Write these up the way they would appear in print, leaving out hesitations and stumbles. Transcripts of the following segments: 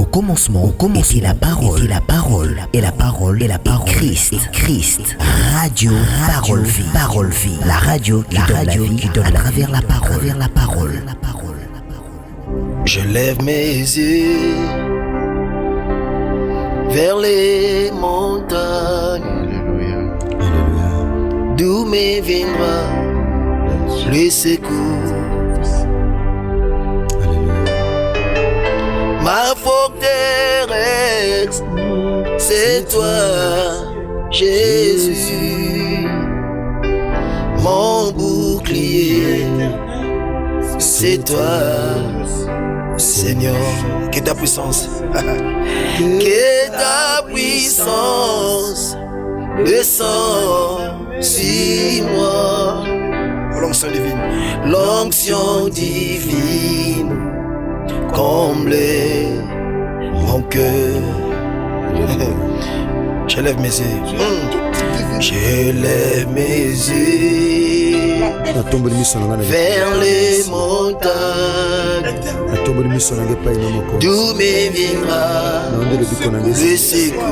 était la parole, et la parole est Christ. Radio, parole vie, la radio qui donne à travers la parole. Je lève mes yeux vers les montagnes, d'où me viendra le secours. Ma forteresse, c'est toi, Jésus. Mon bouclier, c'est toi, Seigneur. Que ta puissance, que ta puissance descend sur moi. L'onction divine comble mon cœur. Je lève mes yeux. Je lève mes yeux vers les montagnes, d'où me viendra le secours.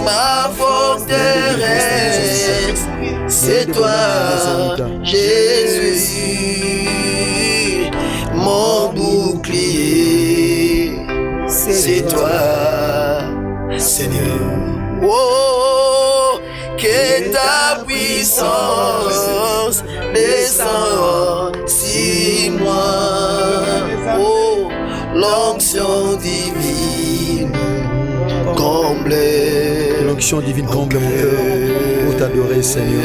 Ma forteresse, c'est toi, Jésus. Mon bouclier, c'est toi, Seigneur. Oh, que ta puissance descend sur moi. Oh, l'onction divine comble. L'onction divine comble mon cœur pour t'adorer, Seigneur.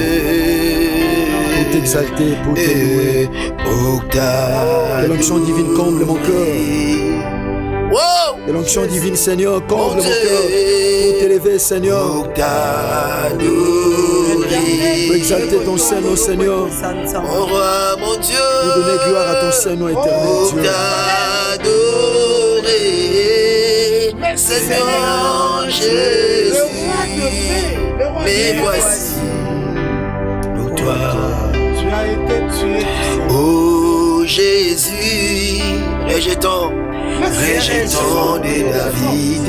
Pour t'exalter, pour te louer. Que l'onction divine comble mon cœur. Que l'onction divine, Seigneur, comble mon cœur pour t'élever, Seigneur. Pour exalter ton Seigneur, Seigneur. Mon roi, mon Dieu. Pour donner gloire à ton Seigneur éternel, Dieu. T'adorer, Seigneur Jésus. Mais voici pour toi. Oh Jésus, rejetons de David.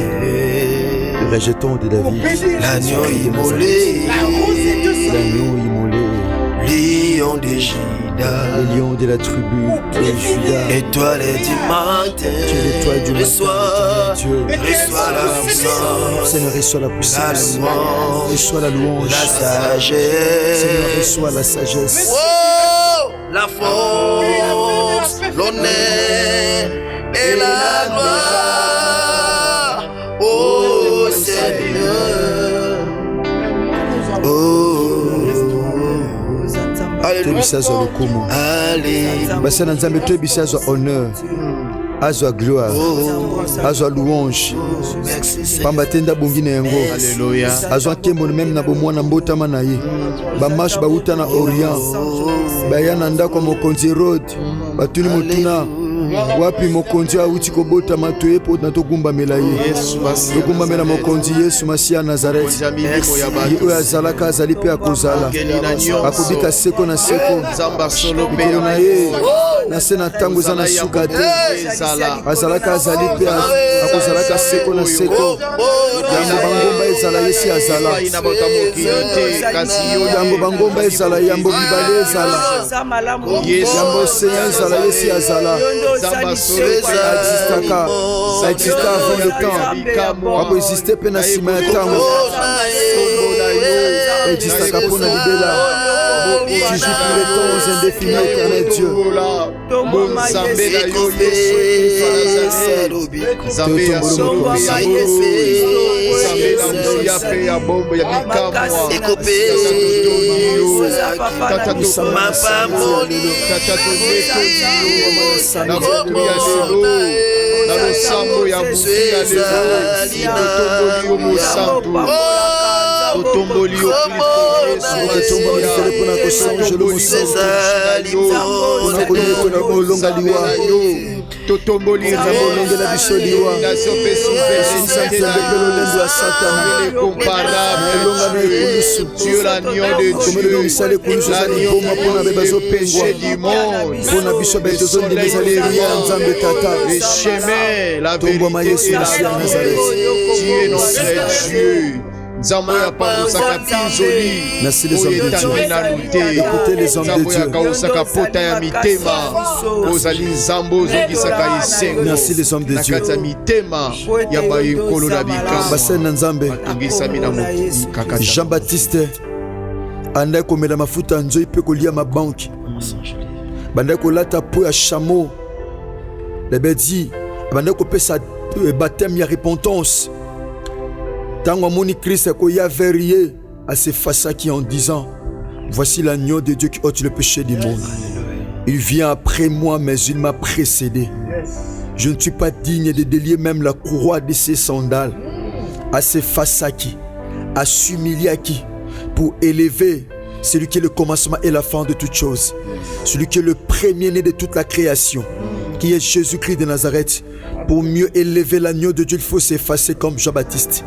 Rejetons de David. L'agneau immolé. Lion de Juda. Le lion de la tribu de Juda. Étoile du matin. Tu es l'étoile du matin. Reçois la puissance. Seigneur, reçois la puissance. Reçois la louange. La sagesse. Seigneur, reçois la sagesse. Oh, la force, l'honneur et la gloire. Oh Seigneur. Oh. Tebisazwa lokumu. Basana nzambe tebisazwa honneur. Azwa gloire. Azwa louange. Pamba tenda bongine yango. Azwa kembo même na bomwana mbotama na ye. Ba marche ba uta na Orient. Ba yana ndako mokonzi road. Batuni motuna. Wapi mokonzi auti kobota matoye po na togumba melaye. Togumba mela mokonzi Yesu Masia Nazareth. Ye azalaka azali pe akozala. Akobika seko na seko. Mikelo na ye na se na tango za na suka te. Azalaka azali pe akozalaka seko na seko. Yambo bangomba ezala yesi azala. Yambo bangomba ezala yambo bibale ezala. Yambo senya ezala yesi azala. Ça existe avant le temps. Ça existe pendant si longtemps. Ça existe pour la libérer. Tu joues pour les temps indéfinis, éternel Dieu. totomboli yo totomboli bolongela biso liwa lolendo ya satana Dieu l'agneau de Dieu l'agneau mpona be bazopengwa mpona biso be tozondimisa leria ya nzambe tata le chemin la tombwama yesu masiya ya Nazareth. Tu es notre Dieu. Nzambo ya pangosaka pinzoli. Merci les hommes de Dieu. Écoutez les hommes de Dieu. Kausaka pota ya mitema. Ozali nzambo zokisaka isengo. Merci les hommes de Dieu. Nakata mitema ya bayekolo na bikamba. Basena nzambe. Ngisami na mukaka. Jean-Baptiste andai komela mafuta nzoi pe kolia mabanki. Bandai kolata po ya chameau. Lebedi bandai kopesa baptême ya repentance. Tango amoni Christ akoya verrier à ses façaki en disant: voici l'agneau de Dieu qui ôte le péché du monde. Il vient après moi, mais il m'a précédé. Je ne suis pas digne de délier même la courroie de ses sandales. À ses façaki, à s'humilier à qui? Pour élever celui qui est le commencement et la fin de toutes choses. Celui qui est le premier-né de toute la création, qui est Jésus-Christ de Nazareth. Pour mieux élever l'agneau de Dieu, il faut s'effacer comme Jean-Baptiste.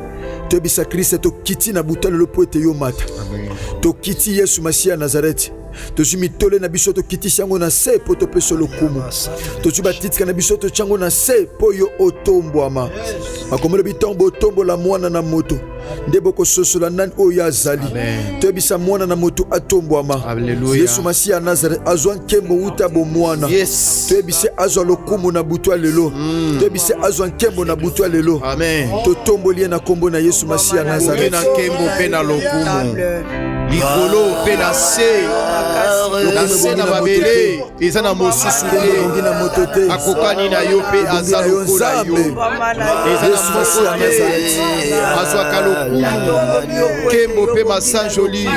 Tobisa Christ to kiti na butale le poete yo mata. To kiti Yesu Masiya Nazareth. To jumi tole na biso to kiti sango na se po to peso lo kumu. To juba titka na biso to chango na se po yo otombwama. Makomelo bitombo otombo la mwana na moto. Ndebo ko soso la nan o ya zali. Tobisa mwana na moto atombwama. Yesu Masiya Nazareth azwan kembo uta bo mwana. Yes. Tobise azwa lo kumu na butwa lelo. Tobise azwan kembo na butwa lelo. Amen. To tombo liye na kombo na Yesu Masiya Nazareth. Na kembo pe na lokumu. Likolo pe na se. Na se na babele. Eza na mosusu te. Akokani na yo pe aza lokola yo. Eza na Masiya Nazareth. Azwa kalokumu. Kembo pe masanjoli.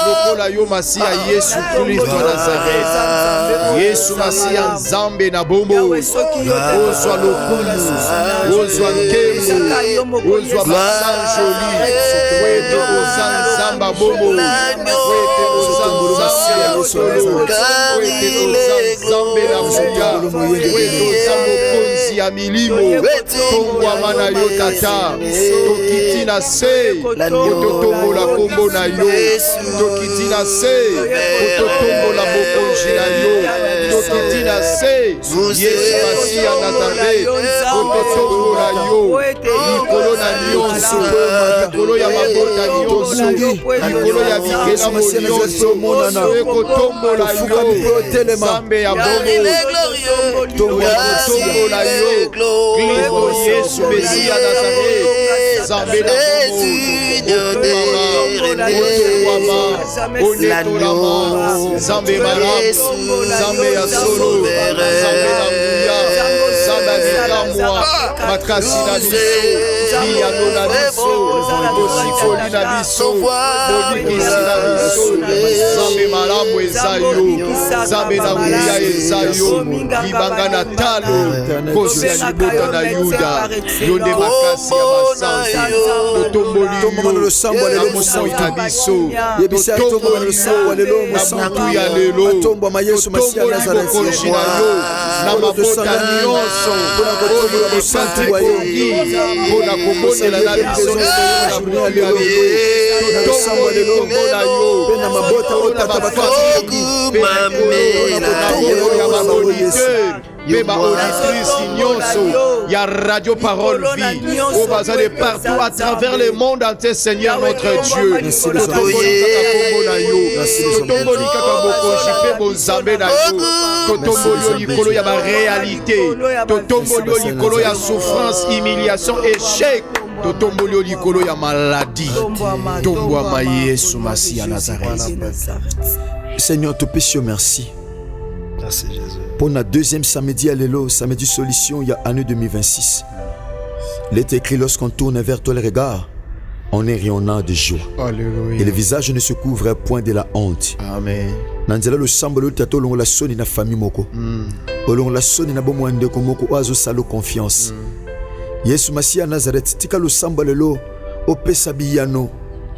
Lokola yo Masiya Yesu Kristo Nazareth. Yesu Masiya Nzambe na bombo. Ozwa lokumu. Ozwa kembo. Ozwa masanjoli. Wete oza Nzamba bombo. Wete oza Nzambe solo. Wete oza Nzambe na muya. Wete oza mokonzi ya milimo. Tongwama na yo tata. Tokiti na se. Ototombola kombo na yo. Tokiti na se. Ototombola mokonzi na yo. Tokiti na se. Yesu Masiya Nazareth. Ototombola yo. Likolo na nyonso. Likolo ya mabota nyonso. Likolo ya bikela mo nyonso. Ekotombola yo. Nzambe ya bombo. Tombola yo. Kristo Yesu Mesiya Nazareth. Nzambe na bombo. Onetolama. Nzambe malamu. Nzambe ya solo. Nzambe na muya. Nzambe alikamwa. Makasi na biso. Liyano na biso. Bosikoli na biso. Bolikisi na biso. Nzambe malamu eza yo. Nzambe na muya eza yo. Libanga na talo. Kosi ya libota na Yuda. Yonde makasi ya basanza. Totomboli yo. Na mosantu na biso. Totomboli yo. Na butu ya lelo. Totomboli bokonji na yo. Na mabota nyonso. Oyo bosantu ekongi. Mpona kobondela na biso. Totomboli kombo na yo. Pena mabota otata bakasi. Pena kolo ya maboniteur. Beba auditrice nyonso. Ya Radio Parole Vie. Au bazar de partout à travers le monde entier, Seigneur notre Dieu. Totomboli kaka kombo na yo. Totomboli kaka bokonji pe bozambe na yo. Totomboli yo likolo ya ba réalité. Totomboli yo likolo ya souffrance, humiliation, échec. Totomboli yo likolo ya maladie. Tombwama Yesu Masiya Nazareth. Seigneur, te péchons merci. Merci Jésus. Pour notre deuxième samedi, alléluia, samedi solution, il y a année 2026. Il est écrit, lorsqu'on tourne vers toi le regard, on est rayonnant de joie. Alléluia. Et le visage ne se couvre point de la honte. Amen. Nanzela le sambo le tato longo la soni na famille moko. Olongo la soni na bomo ande ko moko oazo salo confiance. Yesu Masiya Nazareth tika le sambo lelo opesa biyano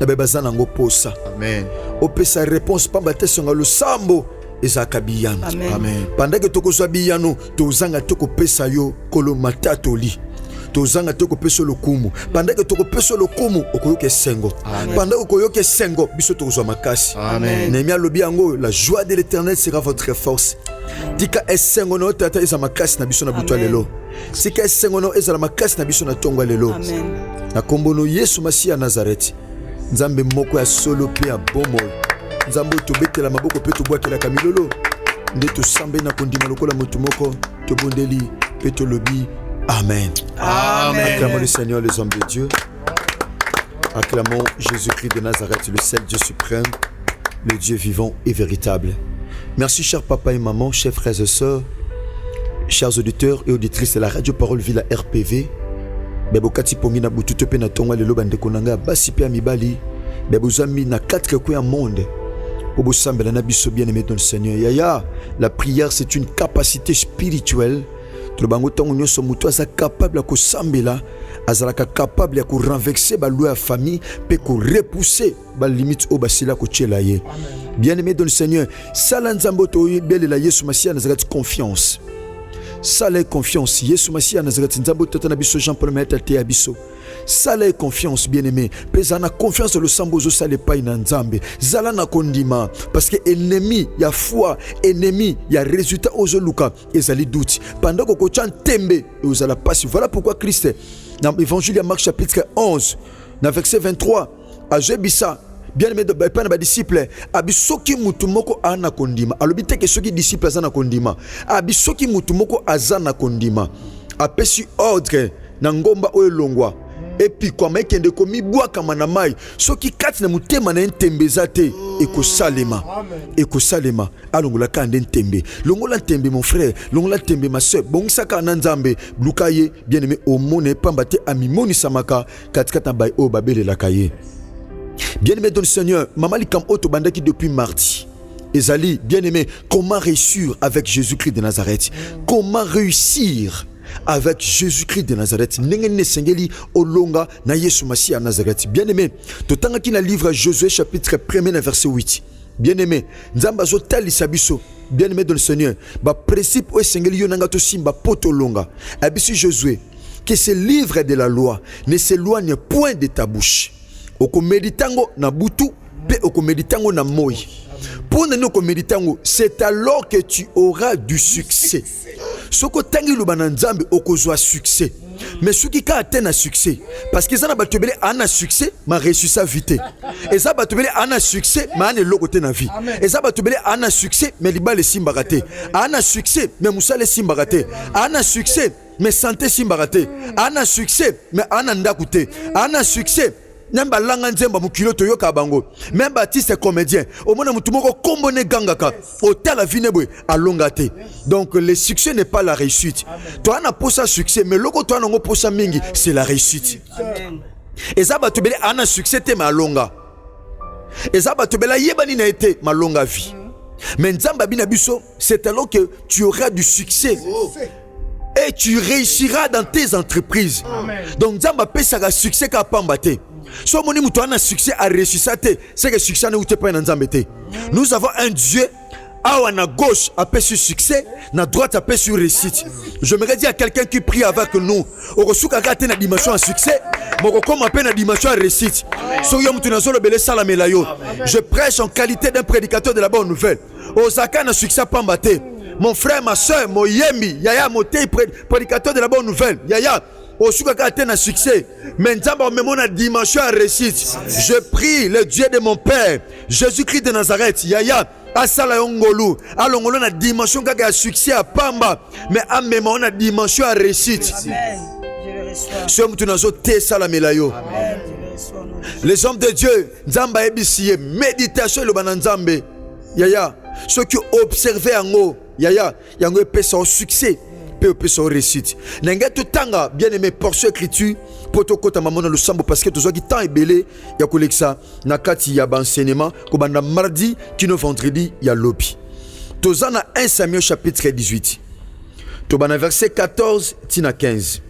na bebaza nango posa. Amen. Opesa réponse pamba te songa lo sambo ezaka biyano. Amen. Pendant que tokozwa biyano tozanga tokopesa yo kolo matatoli. Tozanga tokopesa lokumu. Pendant que tokopesa lokumu okoyoka sengo. Pendant que okoyoka sengo biso tokozwa makasi. Amen. Néhémie lobi yango la joie de l'Éternel sera votre force. Tika esengo no tata eza makasi na biso na butwa lelo. Sika esengo no eza makasi na biso na tongo lelo. Amen. Na kombono Yesu Masiya Nazareth. Nzambe moko ya solo pe ya bomoi. Nzambe tobetela maboko pe tobwakela kamilolo. Nde tosambe na kondima lokola motu moko tobondeli pe tolobi amen. Amen. Acclamons le Seigneur, les hommes de Dieu. Acclamons Jésus-Christ de Nazareth, le seul Dieu suprême, le Dieu vivant et véritable. Merci chers papa et maman, chers frères et sœurs, chers auditeurs et auditrices de la Radio Parole Villa RPV. Bebokati pongi na bututo pe na tonga lelo bandeko nanga basi pe amibali. Bebozami na 4 coins du monde. Obo sambela na biso bien-aimé dans le Seigneur. Yaya, la prière c'est une capacité spirituelle. Tout le bango tongo nyoso muto asa capable ya kosambela, azalaka capable ya ko renverser ba loi ya famille pe ko repousser ba limite o basila ko tchela ye. Bien-aimé dans le Seigneur, sala nzambo to belela Yesu Masiya Nazareth confiance. Sala confiance Yesu Masiya Nazareth nzambo tata biso Jean-Paul Maître te abiso. Sala confiance bien-aimé, pesa na confiance le sambozo sale pai na nzambe. Zala na kondima parce que ennemi ya foi, ennemi ya résultat ozo luka ezali doute. Pendant que kochan tembe ozala passe. Voilà pourquoi Christ dans l'évangile de Marc chapitre 11 dans verset 23 a jebisa bien-aimé de pas na disciple abisoki mutu moko ana kondima alobi te ke soki disciple azana kondima abisoki mutu moko azana kondima apesi ordre na ngomba oyo longwa et puis kwa maikende komi bwaka manamai soki kati na mutema na ntembeza te ekosalema alongola kande ntembe longola ntembe mon frère longola ntembe ma sœur bongisaka na nzambe lukaye bien-aimé omone pamba te amimoni samaka katikata bai o babelelaka ye. Bien-aimé dans le Seigneur, Maman Likam Oto Bandaki depuis mardi. Ezali, bien-aimé, comment réussir avec Jésus-Christ de Nazareth? Comment réussir avec Jésus-Christ de Nazareth? Nengene sengeli olonga na Yesu Masiya Nazareth. Bien-aimé, totanga ki na livre Josué chapitre 1 verset 8. Bien-aimé, nzamba zo tali sabiso. Bien-aimé dans le Seigneur, ba principe o sengeli yo nanga to simba poto longa. Abisi Josué, que ce livre de la loi ne s'éloigne point de ta bouche. Oko meditango na butu pe oko meditango na moi. Pour ne oko meditango, c'est alors que tu auras du succès. Soko tangi lubana nzambe oko zwa succès. Mais ce qui a atteint un succès, parce que ça n'a pas tubélé un succès, ma réussi sa vite. Et ça va tubélé un succès, mais un logoté na vie. Et ça va tubélé un succès, mais liba les simbaraté. Un succès, mais moussa les simbaraté. Un succès, mais santé simbaraté. Un succès, mais ananda koute. Un succès. Nemba langa nzemba mukilo toyoka bango. Même Baptiste comédien. Au moins mutu moko kombone gangaka. Hôtel la vinebwe alongate. Donc le succès n'est pas la réussite. Toi na posa succès mais loko toi nango posa mingi c'est la réussite. Amen. Et ça batubele ana succès te malonga. Et ça batubela yebani na été malonga vie. Mais nzamba bina biso c'est alors que tu auras du succès. Et tu réussiras dans tes entreprises. Amen. Donc nzamba pesa succès ka pambate. So moni mutu ana succès a réussi ça te c'est que succès ne outé pas nzambe te. Nous avons un Dieu à na gauche a perçu succès, na droite a perçu réussite. Je me dis à quelqu'un qui prie avec nous, okosuka kate na dimension à succès, moko comme appelle na dimension à réussite. So yo mutu na zolo bele sala melayo. Je prêche en qualité d'un prédicateur de la bonne nouvelle. Osaka na succès pambate. Mon frère, ma soeur, mon yemi, yaya moté prédicateur de la bonne nouvelle. Yaya Osuka kate na succès. Mais nzamba omemo na dimension à réussite. Je prie le Dieu de mon père, Jésus-Christ de Nazareth. Yaya asala yongolu. Alongolo na dimension kaka ya succès à pamba. Mais amemo na dimension à réussite. Amen. Je le reçois. Somme tu nazo te sala melayo. Amen. Les hommes de Dieu, nzamba ebisiye méditation le bananzambe. Yaya, ceux qui observaient en haut, yaya, yango pesa au succès. Peu son réussite. N'enga tout tanga bien aimé portion écriture pour to kota maman le sambo parce que to zo ki temps ebelé ya koleksa na kati ya enseignement ko banda mardi kino vendredi ya lobi. To zana 1 Samuel chapitre 18. To bana verset 14 tina 15.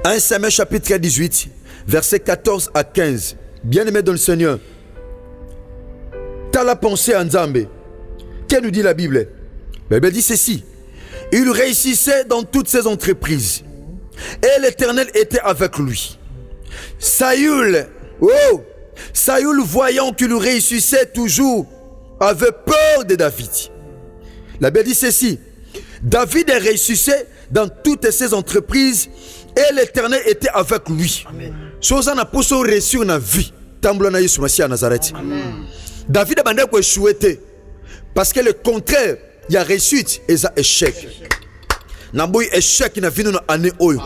1 Samuel chapitre 18 verset 14 à 15. Bien-aimé dans le Seigneur, t'as la pensée en Nzambe. Qu'est-ce que nous dit la Bible? La Bible dit ceci. Il réussissait dans toutes ses entreprises. Et l'Éternel était avec lui. Saül, voyant qu'il réussissait toujours, avait peur de David. La Bible dit ceci. David réussissait dans toutes ses entreprises et l'Éternel était avec lui. Chose n'a pas réussi dans vie. Tamblana Yesu Massia à Nazareth. David a bandé quoi échoué parce que le contraire, il y a réussite et ça échec. Naboy échec na vino na année oyo.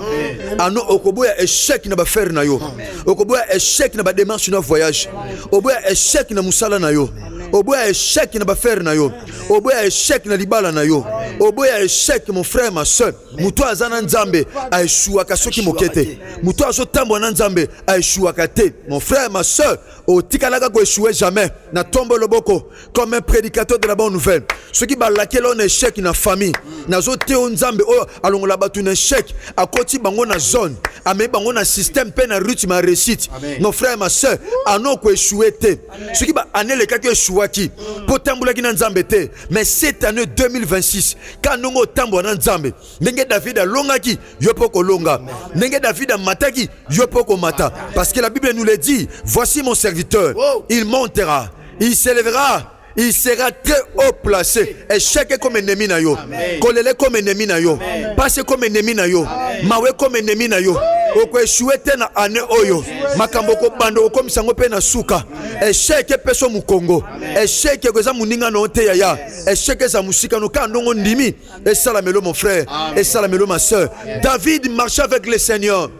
Ano okoboya échec na ba faire na yo. Okoboya échec na ba démarche na voyage. Oboya échec na musala na yo. Oboya échec na ba faire na yo. Oboya échec na libala na yo. Oboya échec mon frère ma soeur. Muto azana nzambe a échoué ka soki mokete. Muto azo tambo na nzambe a échoué ka te. Mon frère ma soeur, o tikalaka ko échouer jamais. Na tombe loboko comme un prédicateur de la bonne nouvelle. Ceux qui balake l'on échec na famille. Na zo te nzambe alongo la batu na échec à côté bango na zone ame bango na système pe na rythme ma réussite nos frères ma soeur ano ko échoué te ce qui ba année le kaki échoué ki potambula ki na nzambe te mais cette année 2026 quand nongo tambo na nzambe ndenge David alonga ki yo poko longa ndenge David mataki yo poko mata parce que la Bible nous le dit voici mon serviteur il montera il s'élèvera. Il sera très haut placé. Échec comme ennemi na yo. Kolele comme ennemi na yo. Passe comme ennemi na yo. Mawe comme ennemi na yo. Oko échoué te na ane oyo. Makambo ko bando ko misango pe na suka. Échec peso mu Congo. Échec ko za muninga no te ya. Échec za musika no ka ndongo ndimi. Et ça la melo mon frère. Et ça la melo ma soeur. David marchait avec le Seigneur.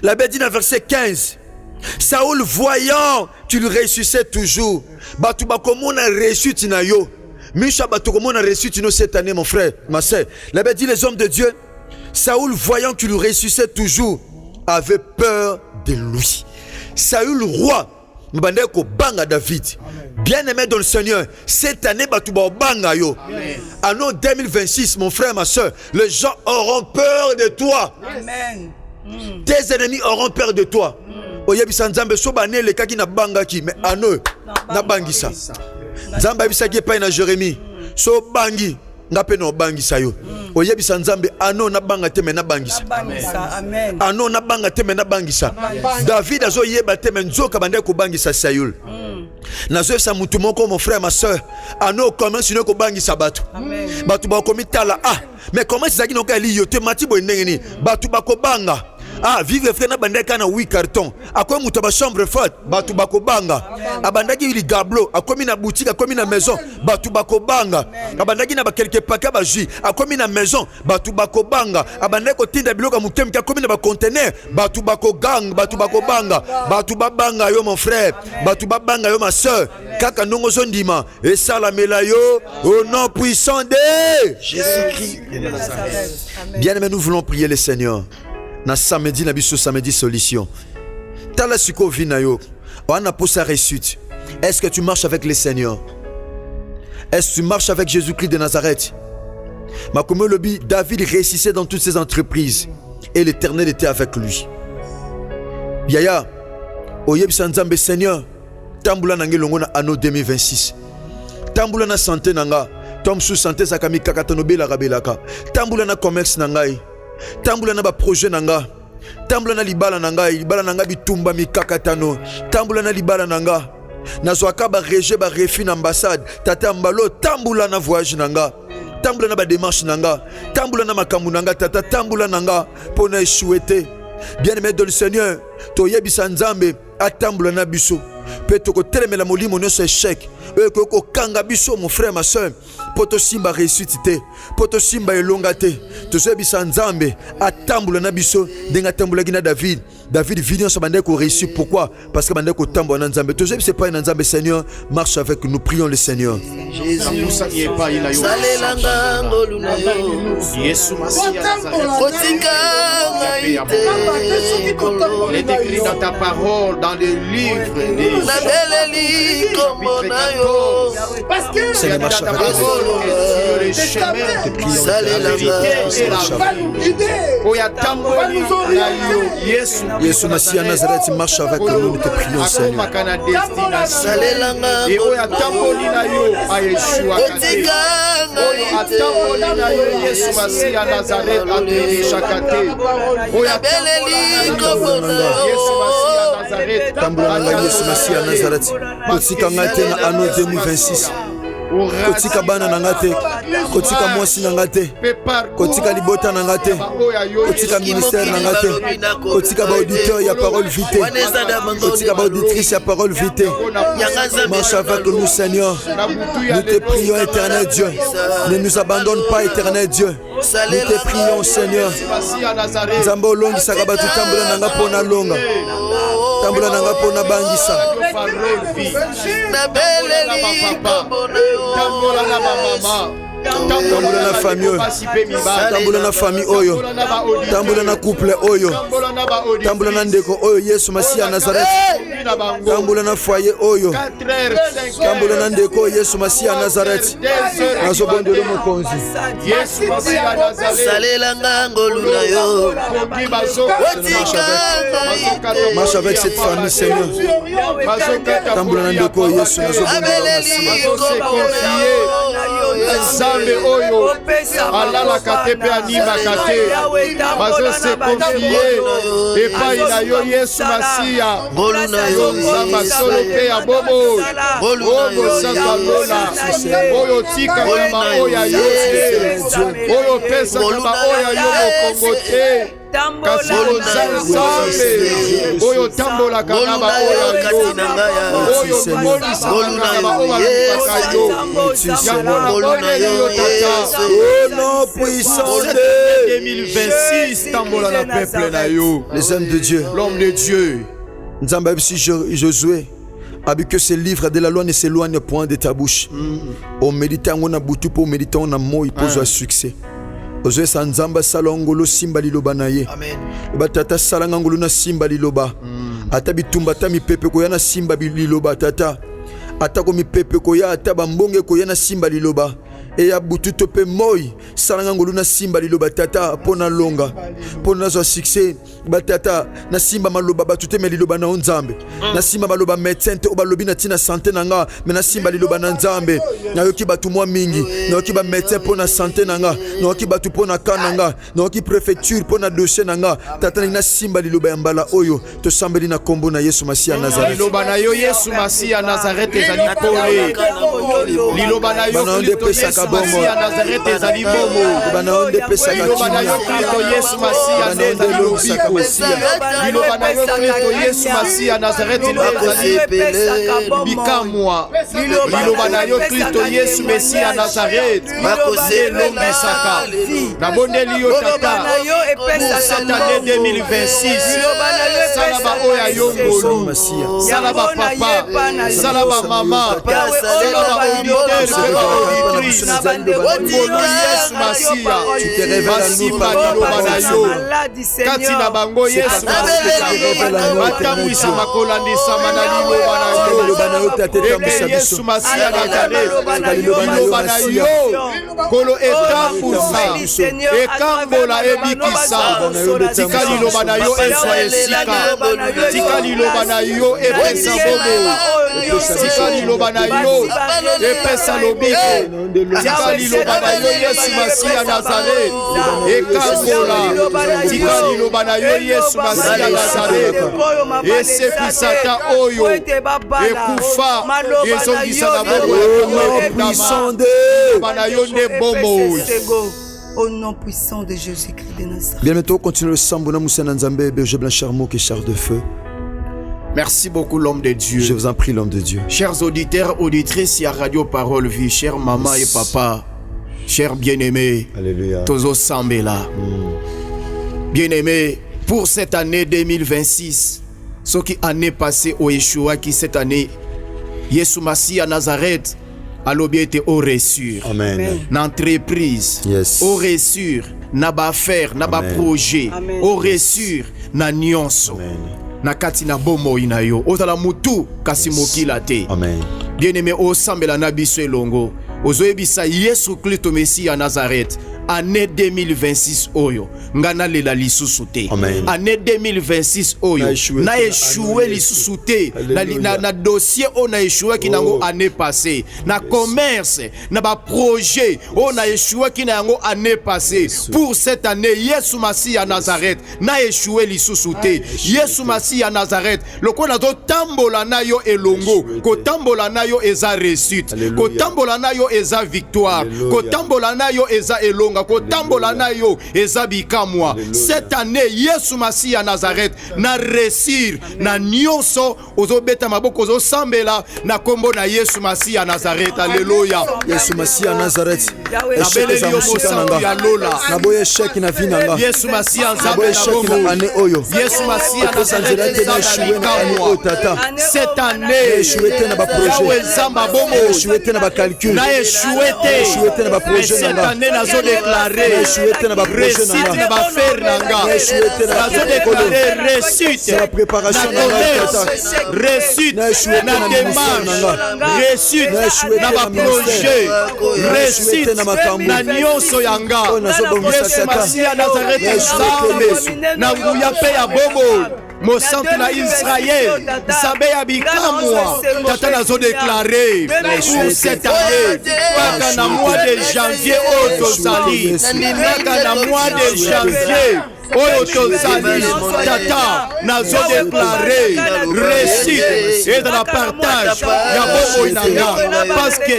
La Bible dit dans verset 15. Saül voyant qu'il réussissait toujours. Batuba comment on a réussi na yo. Misha batu comment on a réussi cette année mon frère, ma soeur. La Bible dit les hommes de Dieu. Saül voyant qu'il réussissait toujours avait peur de lui. Saül roi mbande ko banga David. Bien-aimé dans le Seigneur, cette année batuba banga yo. En 2026 mon frère, ma soeur, les gens auront peur de toi. Amen. Tes ennemis auront peur de toi. Oyebisa nzambe so bané le kaki na banga ki mais ano na bangisa nzambe abisa ki pa na Jérémie so bangi ngape no bangisa yo oyebisa nzambe ano na banga te mais na bangisa amen ano na banga te mais na bangisa David azo yeba te mais nzoka bande ko bangisa Saül nazo sa mutu moko mon frère ma soeur ano comment sino ko bangisa batu batu ba komi tala mais comment ça qui no ka li yo te mati bo ndengeni batu ba ko banga vive frère na bandeka na 8 carton akomi mutu ba chambre forte batu bako banga abandaki li gablo akomi na boutique akomi na maison batu bako banga abandaki na ba quelque paquet ba jus akomi na maison batu bako banga abandaki kotinda biloko mutem ki akomi na ba conteneur batu bako gang batu bako banga batu babanga yo mon frère batu babanga yo ma soeur kaka ndongo zondima et salamela yo au nom puissant de Jésus-Christ. Bien-aimés, nous voulons prier le Seigneur. Na samedi na biso samedi solution. Tala siko vina yo. Wana posa réussite. Est-ce que tu marches avec le Seigneur? Est-ce que tu marches avec Jésus-Christ de Nazareth? Makomo lobi David réussissait dans toutes ses entreprises et l'Éternel était avec lui. Yaya oyeb sanzambe Seigneur tambula nange longo na anno 2026. Tambula na santé nanga. Tom sous santé sakami kakatono bela rabelaka. Tambula na commerce nangai. Tambula na ba projet nanga. Tambula na libala nanga bitumba mikakatano. Tambula na libala nanga. Nazwaka ba rejet ba refi na ambassade. Tata mbalo tambula na voyage nanga. Tambula na ba démarche nanga. Tambula na makambu nanga tata tambula nanga pona échouer. Bien-aimé dans le Seigneur, toyebisa nzambe atambula na biso. Peut-être que telemela molimo no échec. Ko kanga biso mon frère ma soeur. Poto simba réussite te. Poto simba elonga te. Tozebisa nzambe atambula na biso denga tambula gina David. David vient sur bande ko réussir. Pourquoi? Parce que bande ko tambula na nzambe. Tozebisa pas na nzambe Seigneur, marche avec nous, prions le Seigneur. Jésus salelanga ngoluna yo. Yesu Masia Kotika ngaite. Il est écrit dans ta parole, dans les livres des Seigneur, marche avec nous. le chemin de la vérité et la vie. Oya tamboli na yo Yesu Yesu Massia Nazareth, marche avec nous, nous te prions, Seigneur. Et oyo atamboli na yo ayeshua kate. Oyo atamboli na yo Yesu Massia Nazareth atereshaka te. Oyo atamboli na Yesu Massia Nazareth. Tambola na Yesu Massia Nazareth. Kotika ngate na anno 2026. Kotika bana na ngate. Kotika mwasi na ngate. Kotika libota na ngate. Kotika ministère na ngate. Kotika ba auditeur ya parole vité. Kotika ba auditrice ya parole vité. Marche avec nous, Seigneur. Nous te prions, éternel Dieu. Ne nous abandonne pas, éternel Dieu. Nous te prions, Seigneur. Nzambo longi sakabatu tambola nanga pona longa. Tambola nanga pona bangisa. Tambola na mama. Tambola na famille oyo. Tambola na famille oyo. Tambola na couple oyo. Tambola na ndeko oyo Yesu Massia Nazareth. Tambola na foyer oyo. Tambola na ndeko Yesu Massia Nazareth. Nazobondelo mokonzi. Yesu Massia Nazareth. Salela ngangolu na yo. Marche avec cette famille, Seigneur. Tambola na ndeko Yesu nazobondelo Nzambe oyo alalaka te mpe animaka te bazose konfie epai na yo Yesu Massia yo nzamba solo mpe ya bobo oyo sanzalola oyo tikaka baoyo ya yo te oyo pesaka baoyo ya yo mokongo te kasi oza nzambe oyo tambolaka na baoyo ya yo oyo monisaka na baoyo balukaka yo yango naboneli yo tata au nom puissant de 2026 tambola na peuple na yo les hommes de Dieu, l'homme de Dieu. Nzamba si Josué abi que ce livre de la loi ne s'éloigne point de ta bouche. On médite en a butu pour méditer en a moi pour jouer succès. Ozoe sanzamba salongolo simba liloba na ye. Amen. Batata salanga ngolo na simba liloba. Ata bitumba ta mi pepe ko yana simba liloba tata. Ata ko mi pepe ko ya ata bambonge ko yana simba liloba. E ya butu tope moi salanga ngolo na simba liloba tata pona longa. Pona zo succès batata na simba maloba batute me liloba na nzambe. Na simba maloba médecin te obalobi na tina santé nanga me na simba liloba na nzambe. Na yoki batu mwa mingi, na yoki ba médecin pona santé nanga, na yoki batu pona kananga, na yoki préfecture pona dossier nanga. Tata na simba liloba ya mbala oyo to sambeli na kombo na Yesu Massia Nazareth. Liloba na yo Yesu Massia Nazareth ezali pole. Liloba na yo Yesu Massia Nazareth ezali bomo. Liloba na yo Kristo Yesu Massia ezali lobiko. Liloba na yo Kristo Yesu Massia Nazareth ezali bikamwa. Liloba na yo Kristo Yesu Messia Nazareth elombisaka. Nabondeli yo tata pour cette année 2026. Salaba oya yongolu, salaba papa, salaba mama, salaba auditeur, auditrice. Ngolu Yesu Massia, basimba liloba na yo. Kati na bango Yesu Massia, batamwisa makolandisama na liloba na yo. Eke Yesu Massia Nazareth, liloba na yo. Kolo etambusa, ekambola ebikisa. Tika liloba na yo eswa esika. Tika liloba na yo epesa bobo. Tika liloba na yo epesa lobiko. Tika liloba na yo Yesu Massia Nazareth ekambola. Tika liloba na yo Yesu Massia Nazareth esepisa oyo ekufa ezongisa na bobo. Liloba na yo nde bomo. Au nom puissant de Jésus-Christ de Nazareth. Bien maintenant, continue le Sambona Moussa Nzambe, berger blanc charmant qui char de feu. Merci beaucoup l'homme de Dieu. Je vous en prie l'homme de Dieu. Chers auditeurs, auditrices, il y a Radio Parole Vie, chers maman et papa, chers bien-aimés, Alléluia. Tozo Sambela. Bien-aimés, pour cette année 2026, ce qui année passée au Yeshua, qui cette année, Yesu Massia Nazareth, a l'objet au reçu. Amen. N'entreprise, yes. Au reçu, n'a pas affaire, n'a pas projet, au reçu, n'a nyonso. Na kati na bomo inayo ozala mutu kasi mokila te. Amen. Bien-aimé o sambela na biso elongo ozoyebisa Yesu Kristo Messia Nazareth année 2026 oyo ngana lela lisusu te. Année 2026 oyo na échoué lisusu te. Na dossier on a échoué qui nango année passée. Na commerce na ba projet on a échoué qui nango année passée. Pour cette année Yesu Masi à Nazareth na échoué lisusu te. Yesu Masi à Nazareth loko na zo tambola na yo elongo ko tambola na yo eza réussite ko tambola na yo eza victoire ko tambola na yo eza elonga ko tambola na yo eza bikamwa. Cette année Yesu Masi à Nazareth na réussir na nyonso ozobeta maboko ozosambela na kombo na Yesu Masi à Nazareth. Alléluia. Yesu Masi à Nazareth Abele yo mosantu ya lola na boye chèque na vie nanga Yesu Masi à na boye chèque na année oyo Yesu Masi à Nazareth na échoué na année oyo tata cette année échoué te na ba projet échoué te na ba calcul na échoué te na ba projet cette année nazo déclarer échoué te na ba projet réussite na ba faire nanga nazo déclarer réussite la préparation na réussite na démarche réussite na ba projet réussite na nyonso yanga Yesu Masi à Nazareth na nguya pe ya bobo mosantu na Israël sabe ya bikamwa tata nazo déclarer pour cette année paka na mois de janvier oyo tozali paka na mois de janvier oyo tozali tata nazo déclarer réussite et dans la partage ya bobo inanga parce que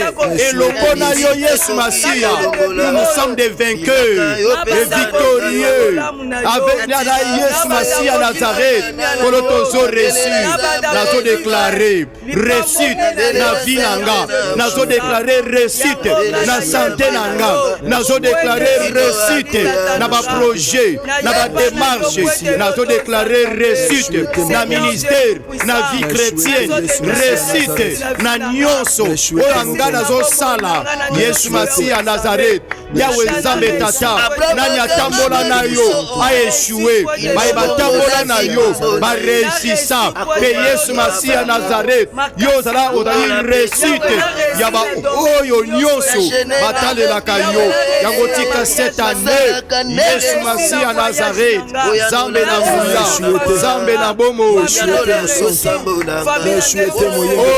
eloko na yo Yesu Masiya nous sommes des vainqueurs des victorieux avec la Yesu Masiya Nazareth kolo tozo réussir nazo déclarer réussite na vie nanga nazo déclarer réussite na santé nanga nazo déclarer réussite na ba projet na démarche nazo déclarer réussite na ministère na vie chrétienne réussite na nyonso oyo nga nazo sala Yesu Masi à Nazareth yawe nzambe tata nani atambola na yo a échoué baye batambola na yo ba réussissa pe Yesu Masi à Nazareth yo zala ozali réussite ya ba oyo nyonso batalelaka yo yango tika cette année Yesu Masi à Nazareth Zambe na nguya Zambe na bomo au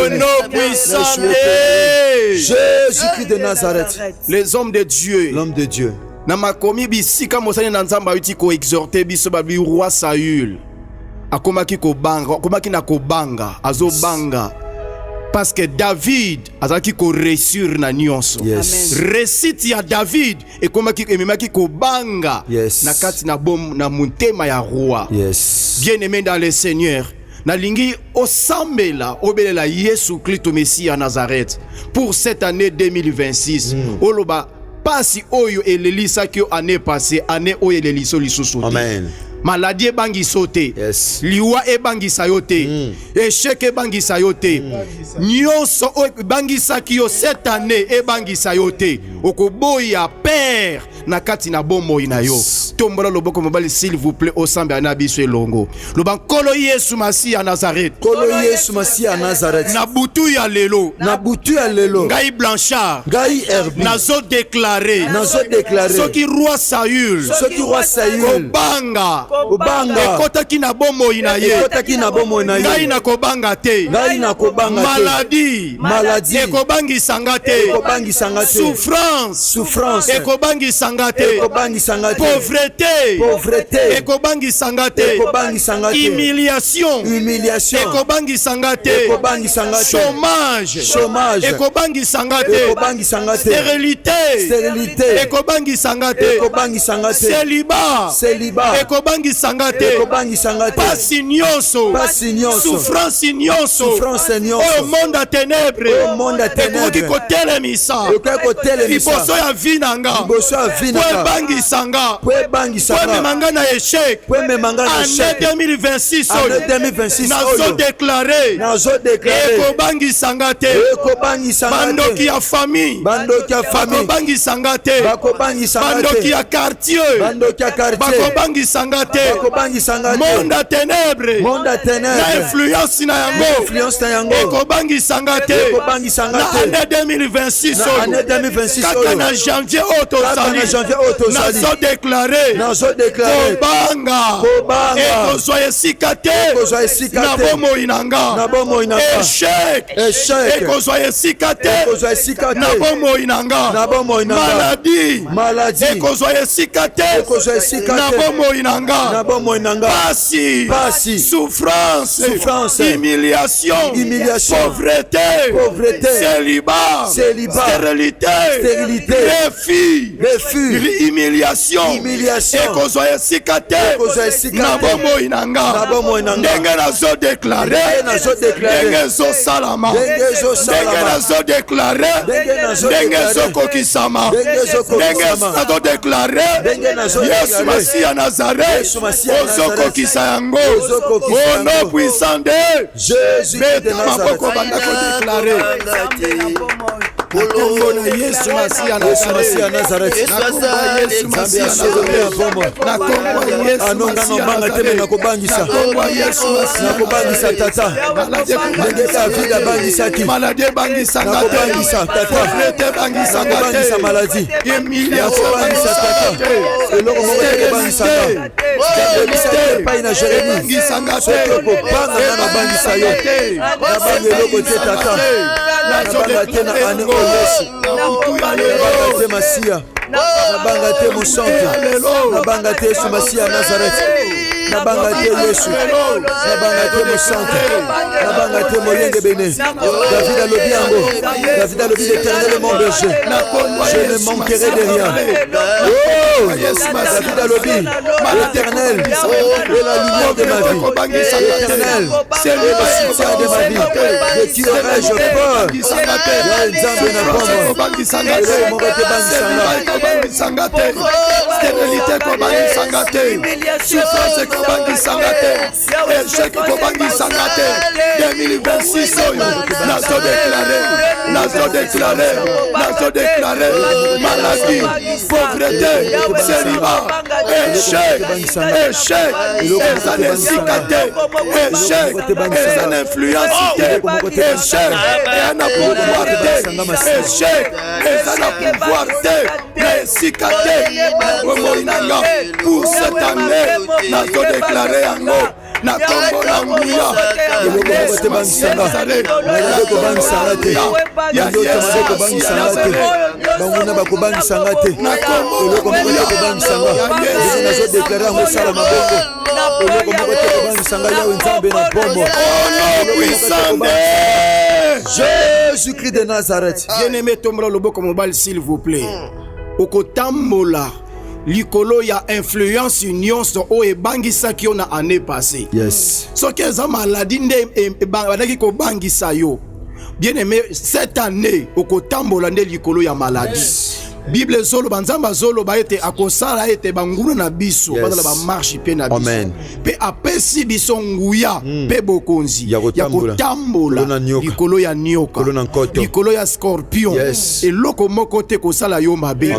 nom puissant de Jésus-Christ de Nazareth, les hommes de Dieu, l'homme de Dieu. na makomi bisika mosani na nzamba yuti ko exhorter biso babi roi Saül akomaki na kobanga azobanga parce que David azaki ko réussir na nyonso. Yes. Réussite ya David ekomaki ememaki kobanga Yes. na kati na bom na mutema ya roi. Yes. Bien-aimé dans le Seigneur, nalingi osambela obelela Yesu Kristo Messie à Nazareth pour cette année 2026. Oloba pasi oyo elelisa ki année passée, année oyo eleliso lisusu. Amen. Maladie ebangi sote. Yes. Liwa ebangi sayote. Échec ebangi sayote. Nyonso ebangi saki yo cette année ebangi sayote. Okoboya père na kati na bomo ina yo. Tombola loboko mobali s'il vous plaît osambe na biso elongo. Loba kolo Yesu Masi à Nazareth. Kolo Yesu Masi à Nazareth. Na butu ya lelo. Na butu ya lelo. Ngai Blanchard. Ngai Herbi. Nazo déclarer. Nazo déclarer. Soki roi Saül. Soki roi Saül. Kobanga. Obanga. Ekotaki na bomo ina ye. Ekotaki na bomo ina ye. Ngai na kobanga te. Ngai na kobanga te. Maladie. Maladie. Ekobangi sangate. Ekobangi sangate. Souffrance. Souffrance. Ekobangi sangate. Ekobangi sangate. Pauvreté. Pauvreté. Ekobangi sangate. Ekobangi sangate. Humiliation. Humiliation. Ekobangi sangate. Ekobangi sangate. Chômage. Chômage. Ekobangi sangate. Ekobangi sangate. Stérilité. Stérilité. Ekobangi sangate. Ekobangi sangate. Célibat. Célibat. Ekobangi sangate. Ekobangi sangate. Pasi nyonso. Pasi nyonso. Souffrance nyonso. Souffrance nyonso. Oh monde à ténèbres. Oh monde à ténèbres. Ekoki kotelemisa. Ekoki kotelemisa. Liboso ya vie nanga. Liboso ya vie nanga. Po ebangisanga. Po ebangisa mangana échec année 2026 nazo déclarer ekobangisa te bandoki ya famille bakobangisa te bandoki ya quartier bakobangisa te monde à ténèbres na influence na yango ekobangisa te na année 2026 kaka na janvier otozali nazo déclarer kobanga ekozwa esika te na bomoi nanga échec ekozwa esika te na bomoi nanga maladie ekozwa esika te na bomoi nanga pasi souffrance humiliation pauvreté célibat stérilité refus humiliation ekozwa esika te na bomoi nanga ndenge nazo déclarer ndenge ezosalama ndenge nazo déclarer ndenge ezokokisama ndenge nazo déclarer Yesu Masiya Nazareth ozokokisa yango au nom puissant de Jésus de Nazareth. Nakombo na Yesu Masiya Nazareth. Yesu Masiya Nazareth. Nakombo Yesu Masiya nakobangisa nakobangisa tata ndenge David abangisaki maladie bangisa nakobangisa tata nakobangisa maladie nakobangisa tata eloko moko ekobangisa epai na Jérémie soki okobanga na nabangisa yo nabanga eloko te tata nabanga te na ane oyo Yesu nabanga te Masiya nabanga te mosantu nabanga te Yesu Masiya Nazareth nabanga te Yesu nabanga te mosantu nabanga te moyenge bene David alobi yango David alobi l'Éternel est mon berger je ne manquerai de rien. David alobi l'Éternel est la lumière de ma vie, l'Éternel est le soutien de ma vie. De qui aurais-je peur? Nzambe na pombo eloko moko te bangisanga stérilité kobangisanga te souffrance kobangisanga te échec kobangisanga te 2026 oyo nazo déclarer maladie pauvreté célibat échec eza na esika te échec eza na influence te échec eza na pouvoir te échec eza na pouvoir te na esika te bomoi nanga pour cette année nazo déclarer yango na kombo na nguya eloko moko te bangisanga eloko bangisanga te yandoto bangisanga te banguna bakobangisanga te eloko moko te kobangisanga ndenge nazo déclarer yango esala maboko eloko moko te kobangisanga yawe Nzambe na pombo Jésus-Christ de Nazareth. Bien-aimé tombola loboko mobile s'il vous plaît okotambola likolo ya influence nyonso o ebangisaki yo na année passée. Yes. Soki eza maladie nde badaki kobangisa yo. Bien-aimé, cette année okotambola nde likolo ya maladie. Yes. Bible zolo banzamba zolo ba ete akosala ete banguna na biso badala ba marche pe na biso pe apesi biso nguya pe bokonzi ya kotambola likolo ya nyoka likolo ya scorpion eloko moko te kosala yo mabe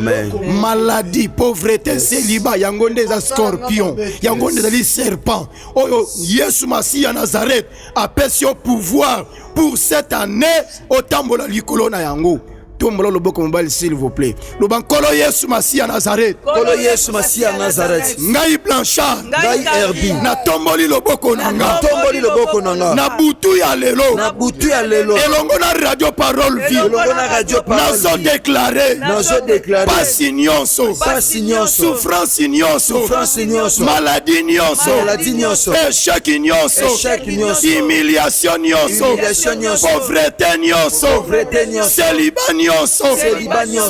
maladie pauvreté célibat yango nde za scorpion yango nde za serpent oyo Yesu Masiya Nazareth apesi yo pouvoir pour cette année otambola likolo na yango. Tombola loboko mobile s'il vous plaît. Lobankolo Yesu Masiya Nazareth. Kolo Yesu Masiya Nazareth. Ngai Blanchard. Ngai Herbi. Na tomboli loboko nanga. Tomboli loboko nanga. Na butu ya lelo. Na butu ya lelo. Elongo na radio parole vie. Elongo na radio parole vie. Nazo déclarer. Nazo déclarer. Pasi nyonso. Pasi nyonso. Souffrance nyonso. Souffrance nyonso. Maladie nyonso. Maladie nyonso. Échec nyonso. Échec nyonso. Humiliation nyonso. Humiliation nyonso. Pauvreté nyonso. Pauvreté nyonso. Célibat nyonso. nyonso,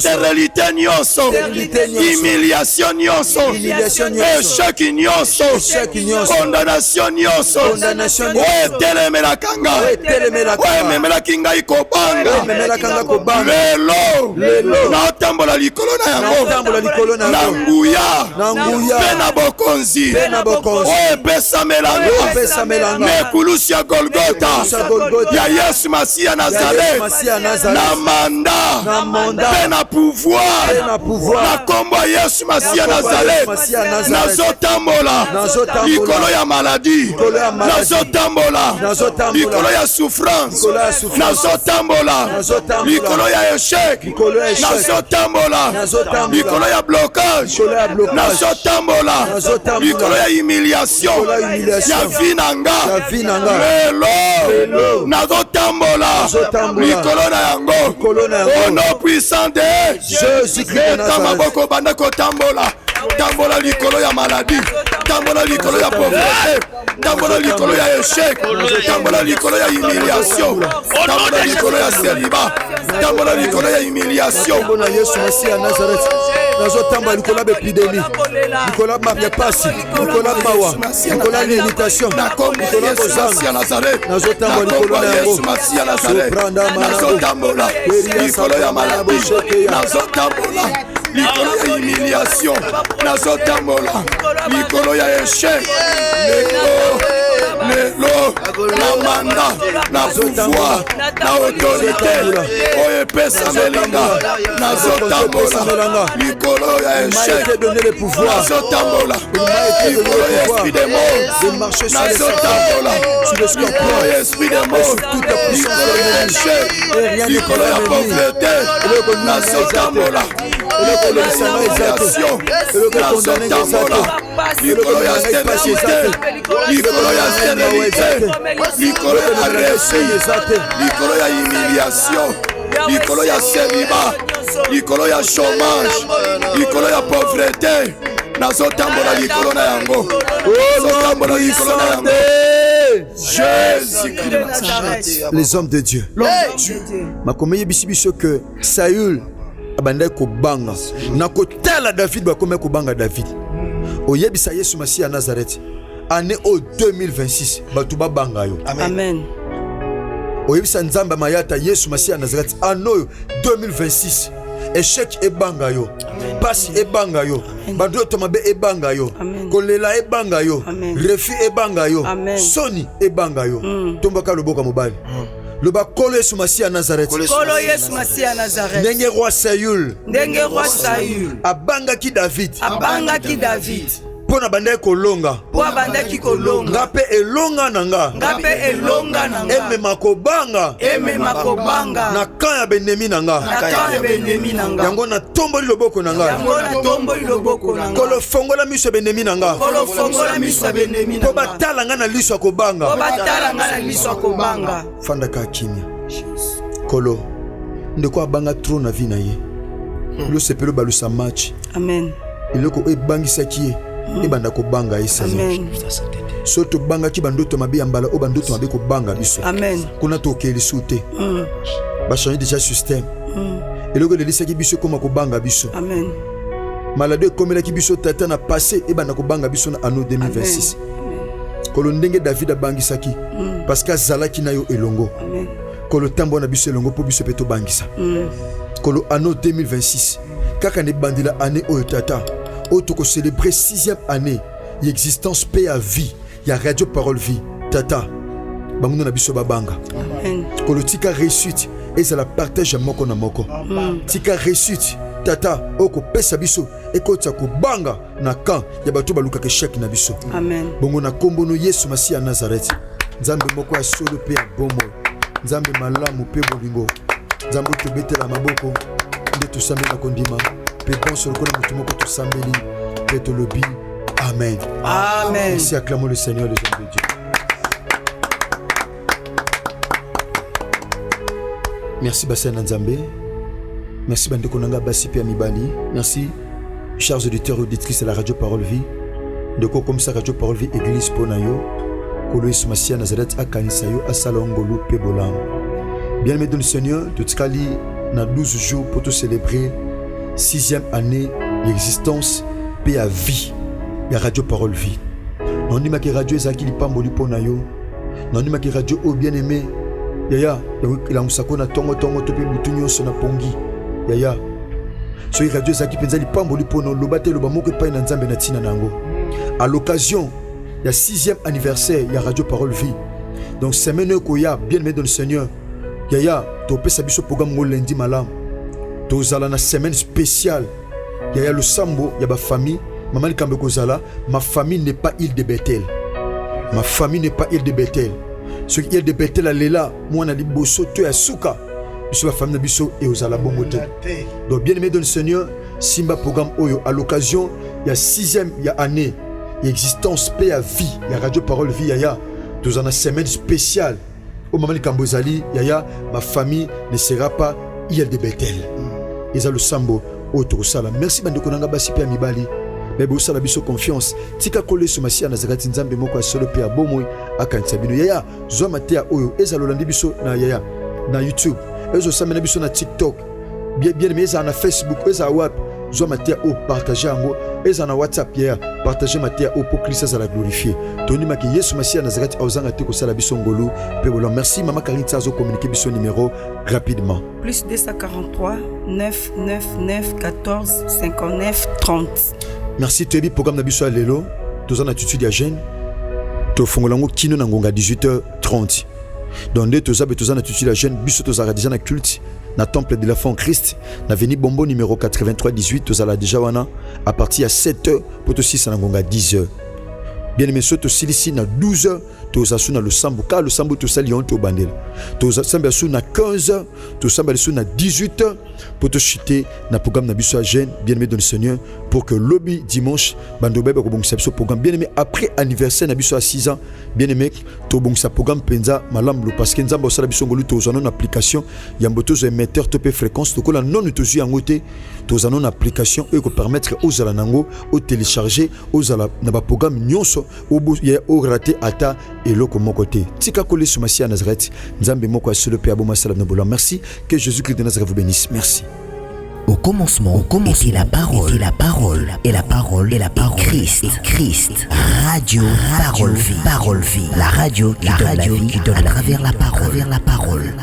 stérilité nyonso, humiliation nyonso, échec nyonso, condamnation nyonso, oyo etelemela kanga, oyo ememelaki ngai kobanga, lelo naotambola likolo na yango, na nguya mpe na bokonzi oyo epesamelanga na ekulusi ya Golgota ya Yesu Masiya Nazareth, na manda mpe na pouvoir na kombo ya Yesu Masiya Nazareth, nazotambola likolo ya maladi, nazotambola likolo ya souffrance, nazotambola likolo ya échec, nazotambola likolo ya blocage, nazotambola likolo ya humiliation ya vie na nga, lelo nazotambola likolo na yango au nom puissant de Jésus. Eta maboko banda kotambola, tambola likolo ya maladie, tambola likolo ya pauvreté, tambola likolo ya échec, tambola likolo ya humiliation, tambola likolo ya célibat, tambola likolo ya humiliation. Na Yesu Masiya Nazareth, nazotamba likolo ya épidémie, likolo ya pasi, likolo ya mawa, likolo ya limitation, likolo ya kozanga, nazotamba likolo ya Yesu Masiya Nazareth, nazotambola likolo ya maladie, nazotambola likolo ya humiliation, nazotambola likolo ya échec, lelo na manda, na pouvoir, na autorité oyo epesamelinga, nazotambola likolo ya échec, nazotambola likolo ya esprit de mort, nazotambola likolo ya esprit de mort, likolo ya échec, likolo ya pauvreté, nazotambola likolo ya humiliation, nazotambola likolo ya stérilité, likolo ya stérilité, likolo ya réussite, likolo ya humiliation, likolo ya célibat, likolo ya chômage, likolo ya pauvreté, nazotambola likolo na yango, nazotambola likolo na yango. Jésus-Christ. Les hommes de Dieu. Makomeye bisibiso que Saül abandai kobanga na kotala David bakomeye kobanga David. Oyebisa Yesu Masiya Nazareth année au 2026 batu babanga yo. Amen. Oyebisa Nzamba Mayata Yesu Masiya Nazareth année 2026 échec ebanga yo, pasi ebanga yo, badoto mabe ebanga yo, kolela ebanga yo, refus ebanga yo, soni ebanga yo. Tombaka loboka mobali. Loba kolo Yesu Masiya Nazareth. Kolo Yesu Masiya Nazareth. Ndenge roi Saül. Ndenge roi Saül. Abangaki David. Abangaki David. Pona bandaki kolonga. Po bandaki kolonga. Ngape elonga nanga. Ngape elonga nanga. Emema kobanga. Emema kobanga. Na kan ya benemi nanga. Na kan ya benemi nanga. Yango na tomboli loboko nanga. Yango na tomboli loboko nanga. Kolo fongola miso benemi nanga. Kolo fongola miso benemi nanga. Po batala nga na liso kobanga. Po batala nga na liso kobanga. Fanda ka kimia. Kolo ndeko abanga trop na vie na ye. Lo sepelo balusa match. Amen. Iloko ebangisaki ye. Ebanda kobanga ye Seigneur. Soto banga ki bandoto mabe ya mbala o bandoto mabe kobanga biso. Amen. Kuna tokeli sute. Ba changer déjà système. Eloko le lisaki biso koma kobanga biso. Amen. Malade komela ki biso tata na passé ebanda kobanga biso na anno 2026. Kolo ndenge David abangisaki parce que zalaki na yo elongo. Amen. Kolo tambo na biso elongo po biso peto bangisa. Kolo anno 2026 kaka ne bandila année oyo tata auto célébrer 6e année l'existence paix à vie ya radio parole vie tata banguno na biso babanga. Amen. Kolo tika réussite et ça la partage moko na moko. Tika réussite tata oko pesa biso ekota ko banga na kan ya bato baluka ke chèque na biso. Amen. Bongo na kombo no Yesu Masiya Nazareth. Nzambe moko ya solo pe ya bomo. Nzambe malamu pe bolingo. Nzambe tobetela maboko nde tosambeli na kondima. Pe bonso lokona mutu moko tosambeli pe tolobi. Amen. Amen. Merci, acclamons le Seigneur, les hommes de Dieu. Merci Bassin Nzambe. Merci Bandeko Nanga Basi Pia Mibali. Merci chers auditeurs et auditrices de la radio Parole Vie. De quoi comme ça radio Parole Vie Église Ponayo. Koloïs Masiya Nazareth Akanisayo Asalongolu Pebolam. Bien-aimé dans le Seigneur, tout ce na 12 jours pour te célébrer 6e année d'existence paix à vie ya Radio Parole Vie. Non ni ma ki radio ezaki lipamboli pona yo. Non ni ma ki radio o bien aimé. Yaya, la musako na tongo to pe butu nyonso na pongi. Yaya. So radio ezaki penza lipamboli pona lobate loba moko pa na nzambe na tina nango. À l'occasion ya 6e anniversaire ya Radio Parole Vie. Donc semaine koya bien aimé dans le Seigneur. Yaya, to pesa biso programme mo lundi malam. To zala na semaine spéciale. Yaya le sambo ya ba famille. Maman Likambe Kozala, ma famille n'est pas île de Bethel. Ma famille n'est pas île de Bethel. Ce qui est île de Bethel, elle est là. Moi, on a dit bosso, tu es souka. Biso la famille biso et aux ala bongote. Donc bien aimé dans le Seigneur, Simba programme Oyo à l'occasion, il y a 6e année, existence paix à vie, il y a Radio Parole Vie, yaya. Nous en a semaine spéciale. Au Maman Likambe Kozali, yaya, ma famille ne sera pas île de Bethel. Ils ont le sambo autour sala. Merci bande konanga basi pe mibali. Mais vous savez, biso confiance. Tika kole sumasi anazakati nzambe moko solo pe abomoy akanisa bino. Yaya, zo matea oyo ezalolandi biso na yaya na YouTube. Ezo samena biso na TikTok. Bien mais na Facebook, eza WhatsApp. Zo matea o partager ango. Eza na WhatsApp yaya, partager matea o pour Christ la glorifier. Toni maki Yesu Masi anazakati ozanga te ko sala biso ngolu. Pe bolo merci mama Karinta zo communiquer biso numéro rapidement. Plus 243 999 14 59 30. Merci Tebi programme na biso lelo tozana attitude ya jeune to fongolango kino na ngonga 18h30 donc nde tozana attitude ya jeune biso tozara déjà na culte na temple de la foi en Christ na veni bombo numéro 83 18 tozala déjà wana à partir ya 7h pour to 6 na ngonga 10h bien aimé so to silisi na 12h tozasu na le sambo car le sambo to sali on to bandela tozasamba su na 15h tozasamba su na 18h pour te chuter na programme na biso jeune bien aimé dans le Seigneur pour que lobby dimanche bando bebe ko bongisa biso programme bien aimé après anniversaire na biso à 6 ans bien aimé to bongisa programme penza malamlo parce que nzambo sala biso ngolu tozana na application ya mboto zo émetteur to pe fréquence to ko la non to zu yangote tozana na application et ko permettre aux ala nango au télécharger aux ala na ba programme nyonso au raté ata et l'autre côté. Tika kole sumasi à Nazareth. Nzambe moko a solo pe aboma salam na bola. Merci que Jésus-Christ de Nazareth vous bénisse. Merci. Au commencement était la parole, et la parole, Christ. Radio Parole Vie, la radio qui donne à travers la parole.